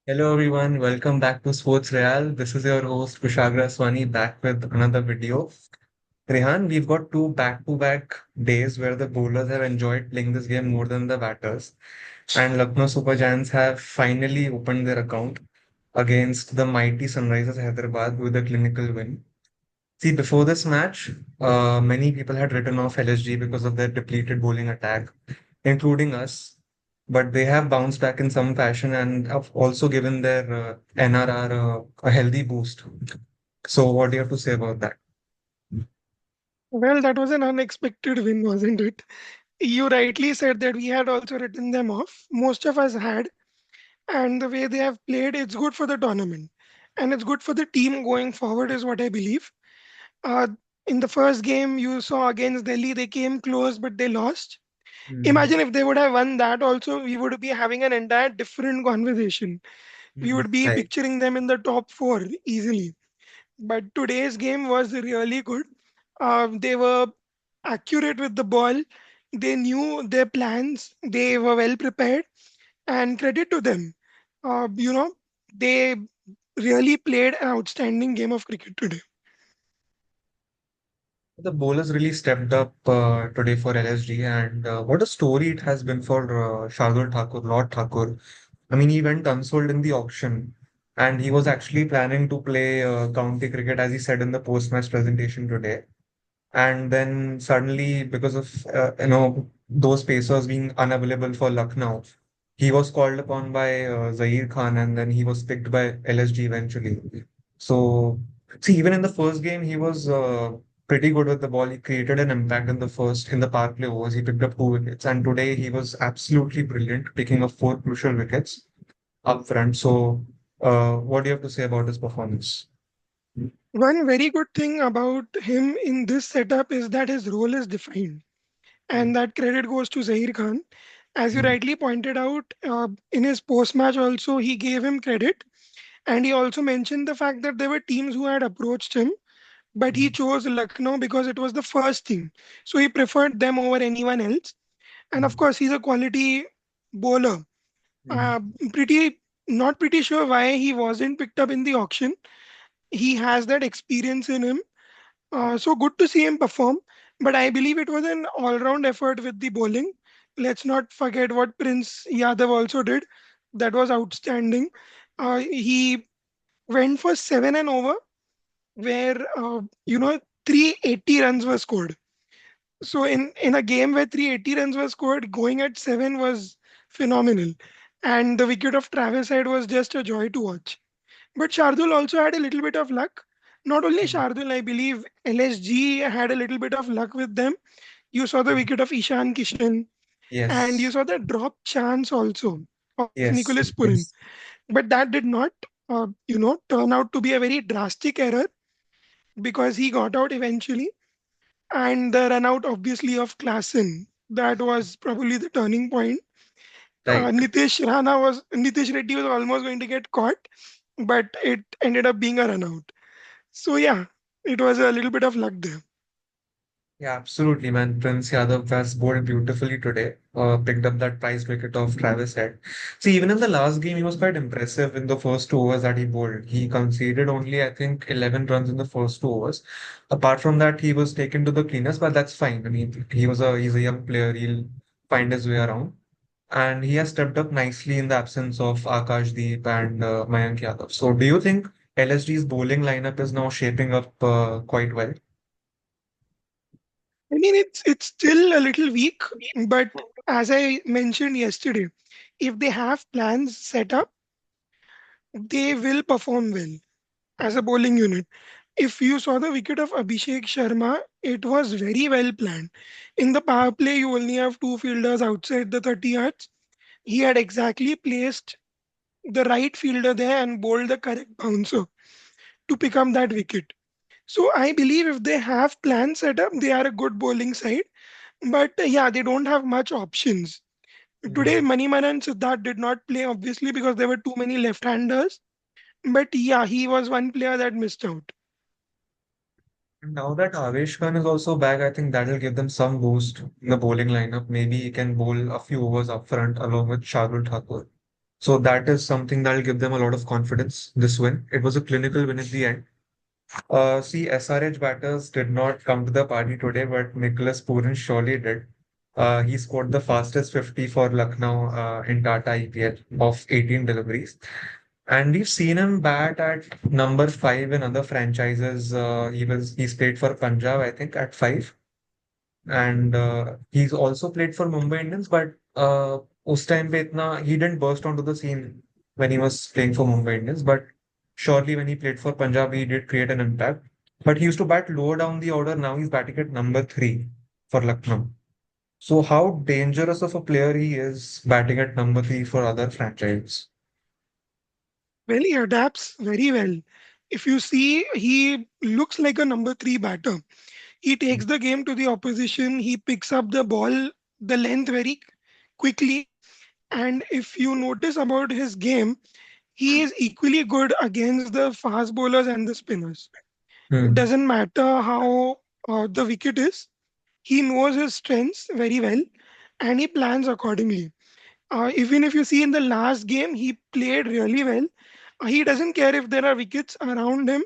Hello everyone, welcome back to Sports Real. This is your host Kushagra Swani back with another video. Rehan, we've got two back-to-back days where the bowlers have enjoyed playing this game more than the batters, and Lucknow Super Giants have finally opened their account against the mighty Sunrisers Hyderabad with a clinical win. See, before this match, many people had written off LSG because of their depleted bowling attack, including us. But they have bounced back in some fashion and have also given their NRR a healthy boost. So, what do you have to say about that? Well, that was an unexpected win, wasn't it? You rightly said that we had also written them off. Most of us had, and the way they have played, it's good for the tournament. And it's good for the team going forward, is what I believe. Uh, in the first game, you saw against Delhi, they came close, but they lost. Mm, Imagine if they would have won that also, we would be having an entire different conversation. We would be right. picturing them in the top four easily. But today's game was really good. They were accurate with the ball. They knew their plans. They were well prepared, and credit to them. Uh, you know, they really played an outstanding game of cricket today. The bowlers really stepped up today for LSG, and what a story it has been for Shardul Thakur, Lord Thakur. I mean, he went unsold in the auction, and he was actually planning to play county cricket, as he said in the post-match presentation today. And then suddenly, because of those pacers being unavailable for Lucknow, he was called upon by Zaheer Khan, and then he was picked by LSG eventually. So, see, even in the first game, he was pretty good with the ball. He created an impact in the power play overs. He picked up 2 wickets, and today he was absolutely brilliant, picking up 4 crucial wickets up front. So, what do you have to say about his performance? One very good thing about him in this setup is that his role is defined, and that credit goes to Zahir Khan. As you Mm, rightly pointed out, in his post match also, he gave him credit, and he also mentioned the fact that there were teams who had approached him, but he mm, chose Lucknow because it was the first team. So he preferred them over anyone else. And of mm, course, he's a quality bowler. mm. Uh, pretty Not pretty sure why he wasn't picked up in the auction. He has that experience in him. So good to see him perform. But I believe it was an all-round effort with the bowling. Let's not forget what Prince Yadav also did. That was outstanding. He went for seven and over, where 380 runs were scored. So in a game where 380 runs were scored, going at seven was phenomenal. And the wicket of Travis Head was just a joy to watch. But Shardul also had a little bit of luck. Not only Mm. Shardul, I believe LSG had a little bit of luck with them. You saw the wicket of Ishan Kishan, and you Yes, saw the drop chance also of yes, Nicholas Pooran. yes. But that did not, turn out to be a very drastic error because he got out eventually. And the run out, obviously, of Klassen. That was probably the turning point. Right. Nitish Reddy was almost going to get caught, but it ended up being a run out. So yeah, it was a little bit of luck there. Yeah, absolutely, man. Prince Yadav has bowled beautifully today. Picked up that prize wicket of Travis Head. See, even in the last game, he was quite impressive in the first 2 overs that he bowled. He conceded only, I think, 11 runs in the first 2 overs. Apart from that, he was taken to the cleaners, but that's fine. I mean, he's a young player. He'll find his way around. And he has stepped up nicely in the absence of Akash Deep and Mayank Yadav. So, do you think LSG's bowling lineup is now shaping up quite well? I mean, it's still a little weak, but as I mentioned yesterday, if they have plans set up, they will perform well as a bowling unit. If you saw the wicket of Abhishek Sharma, it was very well planned. In the power play, you only have two fielders outside the 30 yards. He had exactly placed the right fielder there and bowled the correct bouncer to pick up that wicket. So I believe if they have plans set up, they are a good bowling side. But yeah, they don't have much options. Today, Mm. Maniman and Siddharth did not play, obviously, because there were too many left-handers. But yeah, he was one player that missed out. Now that Avesh Khan is also back, I think that will give them some boost in the bowling lineup. Maybe he can bowl a few overs up front along with Shardul Thakur. So that is something that will give them a lot of confidence. This win. It was a clinical win at the end. See, SRH batters did not come to the party today, but Nicholas Pooran surely did. He scored the fastest 50 for Lucknow in Tata IPL of 18 deliveries. And we've seen him bat at number 5 in other franchises. He's played for Punjab, I think, at 5. And he's also played for Mumbai Indians, but us time pe itna, he didn't burst onto the scene when he was playing for Mumbai Indians. But surely when he played for Punjab, he did create an impact. But he used to bat lower down the order. Now he's batting at number 3 for Lucknow. So how dangerous of a player he is batting at number 3 for other franchises? Well, he adapts very well. If you see, he looks like a number three batter. He takes the game to the opposition. He picks up the ball, the length very quickly. And if you notice about his game, he is equally good against the fast bowlers and the spinners. It Hmm. doesn't matter how the wicket is. He knows his strengths very well, and he plans accordingly. Even if you see in the last game, he played really well. He doesn't care if there are wickets around him.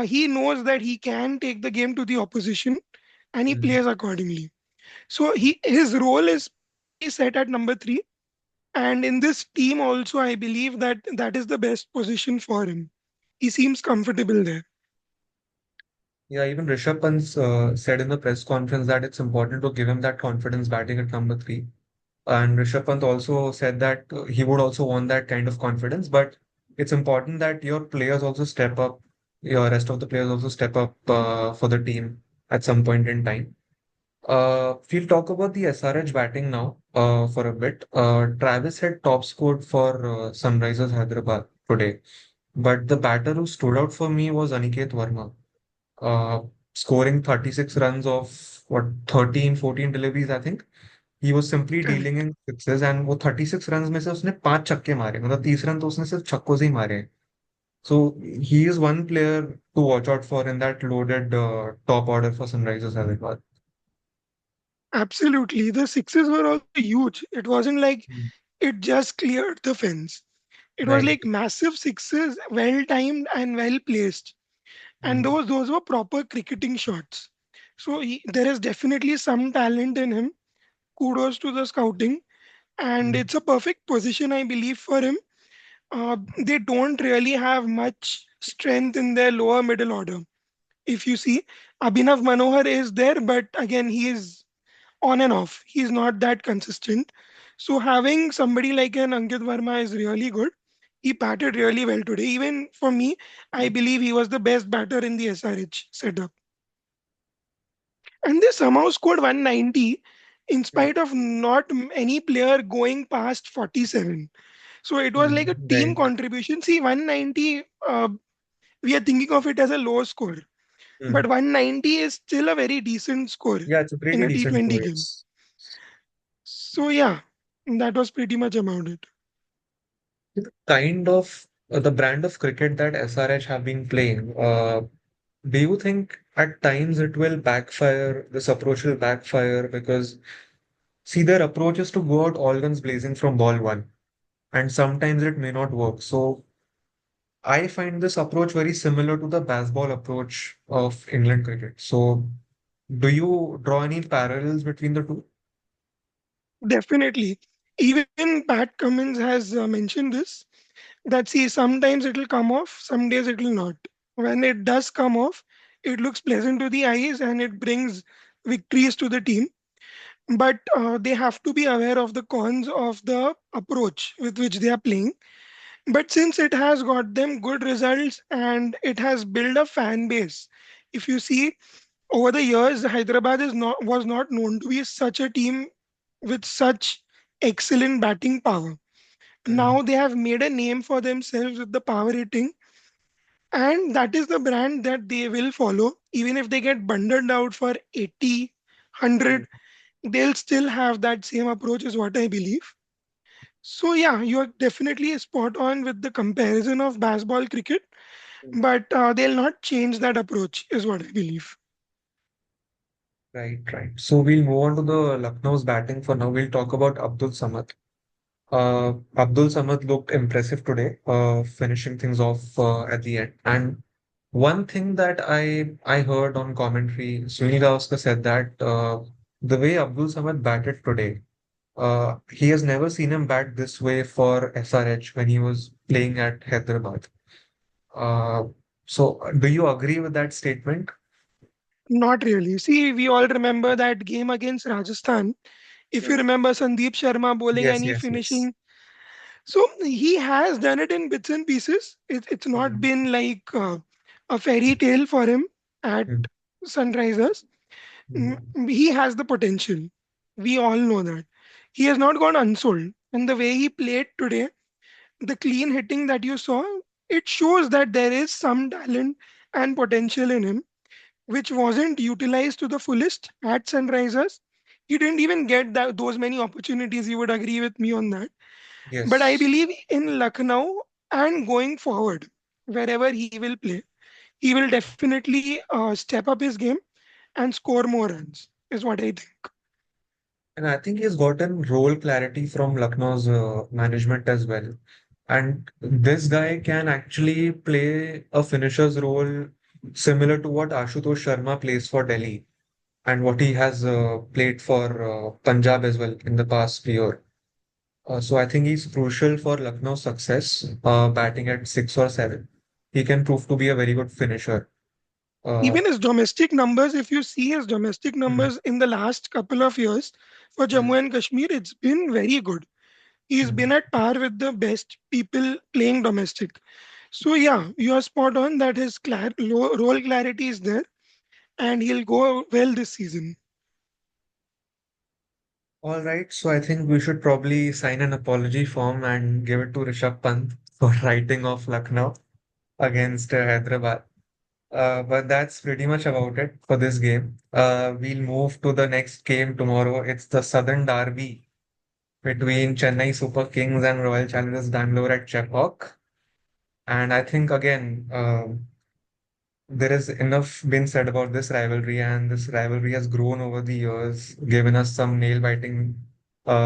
He knows that he can take the game to the opposition, and he Hmm. plays accordingly. So his role is pretty set at number three. And in this team also, I believe that that is the best position for him. He seems comfortable there. Yeah, even Rishabh Pant said in the press conference that it's important to give him that confidence batting at number 3. And Rishabh Pant also said that he would also want that kind of confidence, but it's important that your players also step up, your rest of the players also step up for the team at some point in time. We'll talk about the SRH batting now for a bit. Travis had top scored for Sunrisers Hyderabad today, but the batter who stood out for me was Aniket Verma, uh, scoring 36 runs of what 13, 14 deliveries, I think. He was simply dealing Correct. In sixes and वो 36 runs में से उसने 5 छक्के मारे मतलब 30 run तो उसने सिर्फ छक्कों से ही मारे हैं so he is one player to watch out for in that loaded top order for Sunrisers Hyderabad. Absolutely. The sixes were also huge. It wasn't like Mm. it just cleared the fence. It was Right. like massive sixes, well timed and well placed. And Mm. those were proper cricketing shots. So there is definitely some talent in him. Kudos to the scouting, and Mm. it's a perfect position, I believe, for him. They don't really have much strength in their lower middle order. If you see, Abhinav Manohar is there, but again, he is on and off. He's not that consistent. So having somebody like an Ankit Verma is really good. He batted really well today. Even for me, I believe he was the best batter in the SRH setup. And they somehow scored 190 in Mm. spite of not any player going past 47. So it was like a team Right. contribution. See, 190, we are thinking of it as a low score, but Mm. 190 is still a very decent score Yeah, it's a in pretty a decent T20 score. game. So yeah, that was pretty much about it. The kind of the brand of cricket that SRH have been playing. Do you think at times it will backfire? This approach will backfire because see, their approach is to go out all guns blazing from ball one, and sometimes it may not work. So I find this approach very similar to the baseball approach of England cricket. So do you draw any parallels between the two? Definitely. Even Pat Cummins has mentioned this that see, sometimes it will come off, some days it will not. When it does come off, it looks pleasant to the eyes and it brings victories to the team. But they have to be aware of the cons of the approach with which they are playing. But since it has got them good results and it has built a fan base, if you see over the years, Hyderabad is not was not known to be such a team with such excellent batting power. Mm. Now they have made a name for themselves with the power hitting, and that is the brand that they will follow. Even if they get bundled out for 80, Mm. 100, they'll still have that same approach, is what I believe. So, yeah, you are definitely spot on with the comparison of baseball cricket, Mm. but they'll not change that approach, is what I believe. Right, right. So we'll move on to the Lucknow's batting for now. We'll talk about Abdul Samad. Abdul Samad looked impressive today, finishing things off at the end. And one thing that I heard on commentary, Sunil Gavaskar said that the way Abdul Samad batted today, he has never seen him bat this way for SRH when he was playing at Hyderabad. Uh, so, do you agree with that statement? Not really. See, we all remember that game against Rajasthan. If you Mm. remember Sandeep Sharma bowling Yes, and he yes, yes. finishing. So he has done it in bits and pieces. It's not Mm, been like a fairy tale for him at mm, Sunrisers. mm. He has the potential. We all know that. He has not gone unsold. And the way he played today, the clean hitting that you saw, it shows that there is some talent and potential in him, which wasn't utilized to the fullest at Sunrisers. He didn't even get those many opportunities. You would agree with me on that. But I Yes. believe in Lucknow and going forward, wherever he will play, he will definitely step up his game and score more runs, is what I think. And I think he's gotten role clarity from Lucknow's management as well. And this guy can actually play a finisher's role similar to what Ashutosh Sharma plays for Delhi and what he has played for Punjab as well in the past year. So I think he's crucial for Lucknow's success, batting at 6 or 7. He can prove to be a very good finisher. Uh, Even his domestic numbers, if you see his domestic mm, numbers in the last couple of years for mm, Jammu and Kashmir, it's been very good. He's been mm. at par with the best people playing domestic. So yeah, you are spot on that his role clarity is there and he'll go well this season. All right, so I think we should probably sign an apology form and give it to Rishabh Pant for writing off Lucknow against Hyderabad. But that's pretty much about it for this game. We'll move to the next game tomorrow. It's the Southern Derby between Chennai Super Kings and Royal Challengers Bangalore at Chepauk. And I think again, there is enough been said about this rivalry, and this rivalry has grown over the years, given us some nail-biting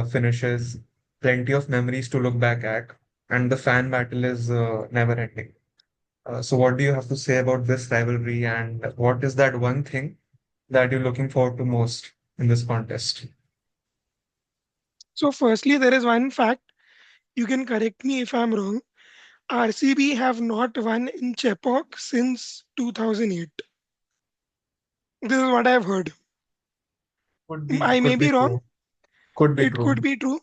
finishes, plenty of memories to look back at, and the fan battle is never ending. So, what do you have to say about this rivalry, and what is that one thing that you're looking forward to most in this contest? So firstly, there is one fact. You can correct me if I'm wrong. RCB have not won in Chepauk since 2008. This is what I've heard. I may Could be be wrong. true, could be It could true. be true.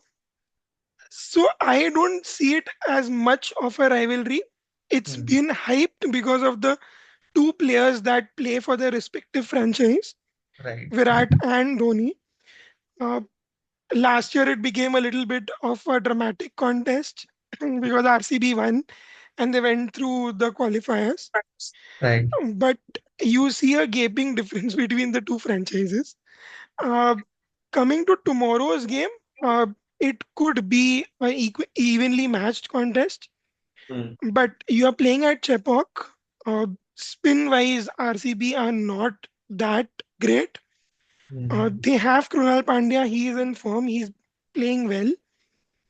So I don't see it as much of a rivalry. It's Hmm. been hyped because of the two players that play for their respective franchise, Right. Virat and Dhoni. Uh, Last year it became a little bit of a dramatic contest because RCB won and they went through the qualifiers. Right. But you see a gaping difference between the two franchises. Uh, Coming to tomorrow's game, it could be an evenly matched contest, Hmm. but you are playing at Chepauk. Spin wise, RCB are not that great. Hmm. They have Krunal Pandya, he is in form, he's playing well,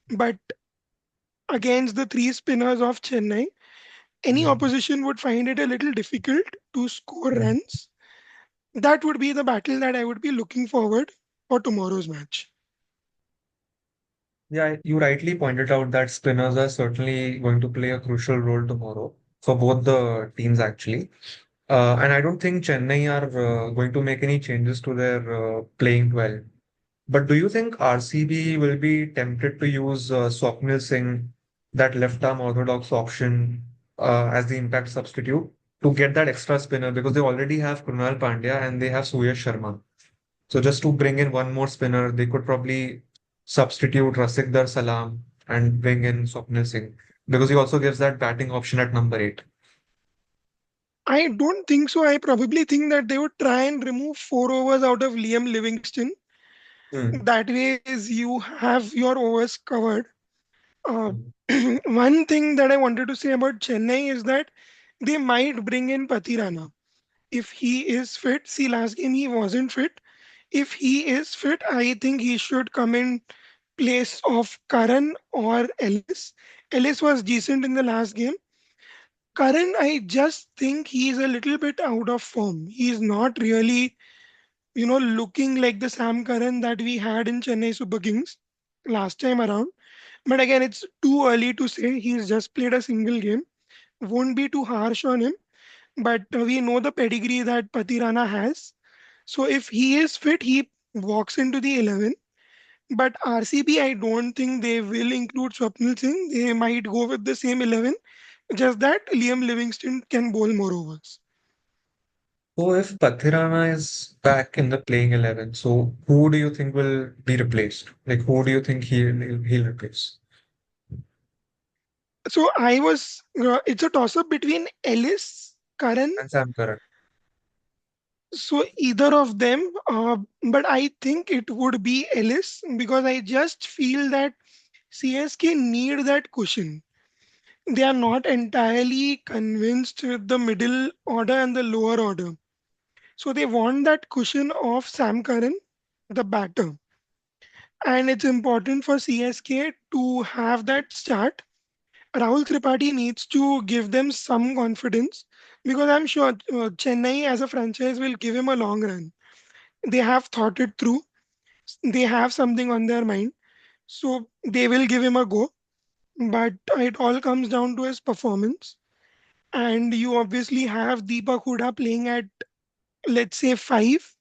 but against the three spinners of Chennai, any Hmm. opposition would find it a little difficult to score Hmm. runs. That would be the battle that I would be looking forward for tomorrow's match. Yeah, you rightly pointed out that spinners are certainly going to play a crucial role tomorrow for both the teams, actually. And I don't think Chennai are going to make any changes to their playing 12. But do you think RCB will be tempted to use Swapnil Singh, that left arm orthodox option, as the impact substitute to get that extra spinner because they already have Krunal Pandya and they have Suyash Sharma. So just to bring in one more spinner, they could probably substitute Rasikdar Salam and bring in Swapnil Singh because he also gives that batting option at number 8. I don't think so. I probably think that they would try and remove 4 overs out of Liam Livingston. Hmm. That way, is you have your overs covered. Uh, Hmm. One thing that I wanted to say about Chennai is that they might bring in Patirana if he is fit. See, last game he wasn't fit. If he is fit, I think he should come in place of Karan or Ellis. Ellis was decent in the last game. Karan, I just think he's a little bit out of form. He's not really, looking like the Sam Karan that we had in Chennai Super Kings last time around. But again, it's too early to say. He's just played a single game. Won't be too harsh on him. But we know the pedigree that Patirana has. So if he is fit, he walks into the 11. But RCB, I don't think they will include Swapnil Singh. They might go with the same 11. Just that Liam Livingston can bowl more overs. So if Pathirana is back in the playing 11, so who do you think will be replaced? Like who do you think he'll replace? So it's a toss up between Ellis, Karan. And Sam Curran. So either of them, but I think it would be Ellis because I just feel that CSK need that cushion. They are not entirely convinced with the middle order and the lower order. So they want that cushion of Sam Curran, the batter. And it's important for CSK to have that start. Rahul Tripathi needs to give them some confidence because I'm sure Chennai as a franchise will give him a long run. They have thought it through, they have something on their mind, so they will give him a go. But it all comes down to his performance. And you obviously have Deepak Huda playing at, let's say, 5,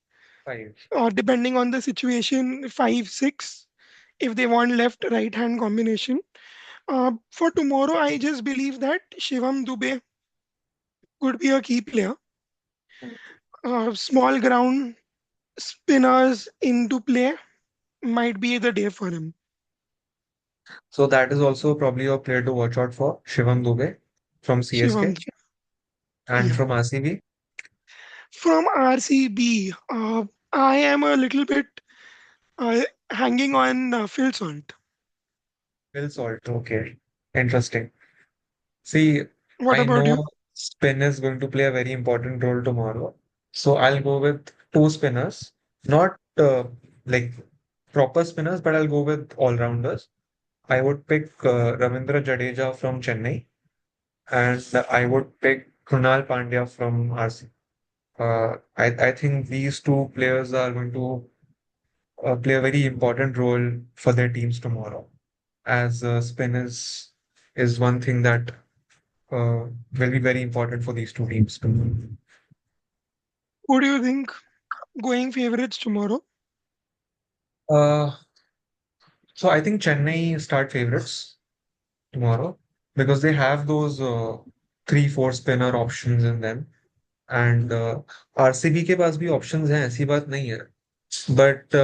Five. or depending on the situation, 5, 6, if they want left right hand combination. For tomorrow, I just believe that Shivam Dubey could be a key player. Small ground spinners into play might be the day for him. So that is also probably a player to watch out for, Shivam Dube from Shivam, CSK and yeah. from RCB. From RCB, I am a little bit uh, hanging on Phil Salt. Will Salt. Okay. Interesting. See, What I about you? know spin is going to play a very important role tomorrow. So I'll go with two spinners, not like proper spinners, but I'll go with all-rounders. I would pick Ravindra Jadeja from Chennai, and I would pick Krunal Pandya from RC. I think these two players are going to play a very important role for their teams tomorrow, as spin is one thing that will be very important for these two teams tomorrow. Who do you think going favorites tomorrow? Uh, so I think Chennai start favorites tomorrow because they have those three, four spinner options in them. And RCB के पास भी options हैं ऐसी बात नहीं है but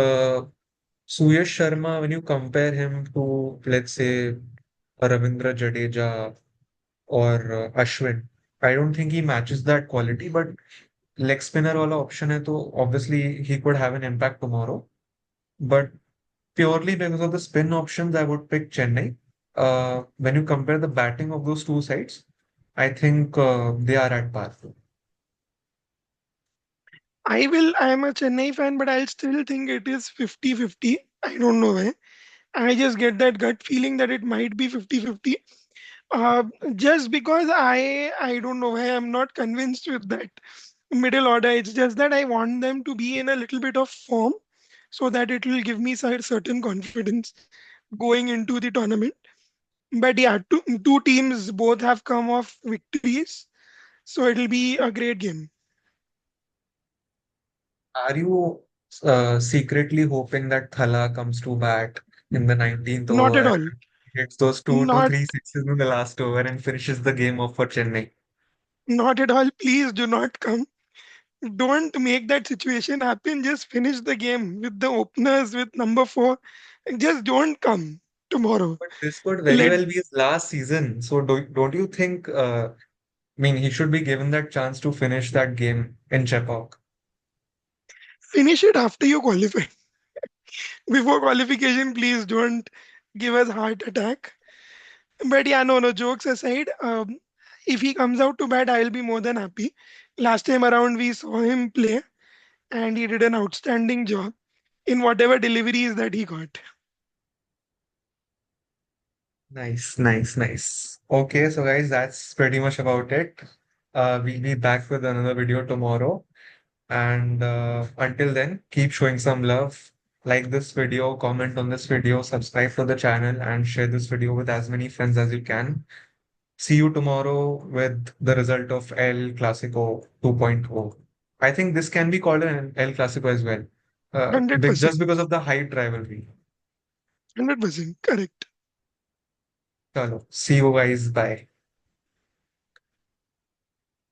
Suyash Sharma when you compare him to let's say Ravindra Jadeja और Ashwin I don't think he matches that quality but leg spinner वाला ऑप्शन है तो obviously he could have an impact tomorrow but purely because of the spin options I would pick Chennai. When you compare the batting of those two sides, I think they are at par. I am a Chennai fan, but I'll still think it is 50-50. I don't know why. I just get that gut feeling that it might be 50-50. Uh, just because I don't know why I'm not convinced with that middle order. It's just that I want them to be in a little bit of form so that it will give me certain confidence going into the tournament. But yeah, two teams both have come off victories, so it'll be a great game. Are you secretly hoping that Thala comes to bat in the 19th Not at over, all. hits those two to Not three sixes in the last over, and finishes the game off for Chennai? not at all. Please do not come. Don't make that situation happen. Just finish the game with the openers with number 4. Just don't come tomorrow. But this could very Let well be his last season. So don't you think? I mean, he should be given that chance to finish that game in Chepauk. finish it after you qualify. Before qualification, please don't give us heart attack. But yeah, no, jokes aside, if he comes out to bat, I'll be more than happy. Last time around, we saw him play, and he did an outstanding job in whatever deliveries that he got. Nice, nice, nice. Okay, so guys, that's pretty much about it. We'll be back with another video tomorrow. And until then, keep showing some love. Like this video, comment on this video, subscribe to the channel, and share this video with as many friends as you can. See you tomorrow with the result of El Clasico 2.0. I think this can be called an El Clasico as well, 100%. just because of the height rivalry. 100% correct. Chalo, see you guys. Bye.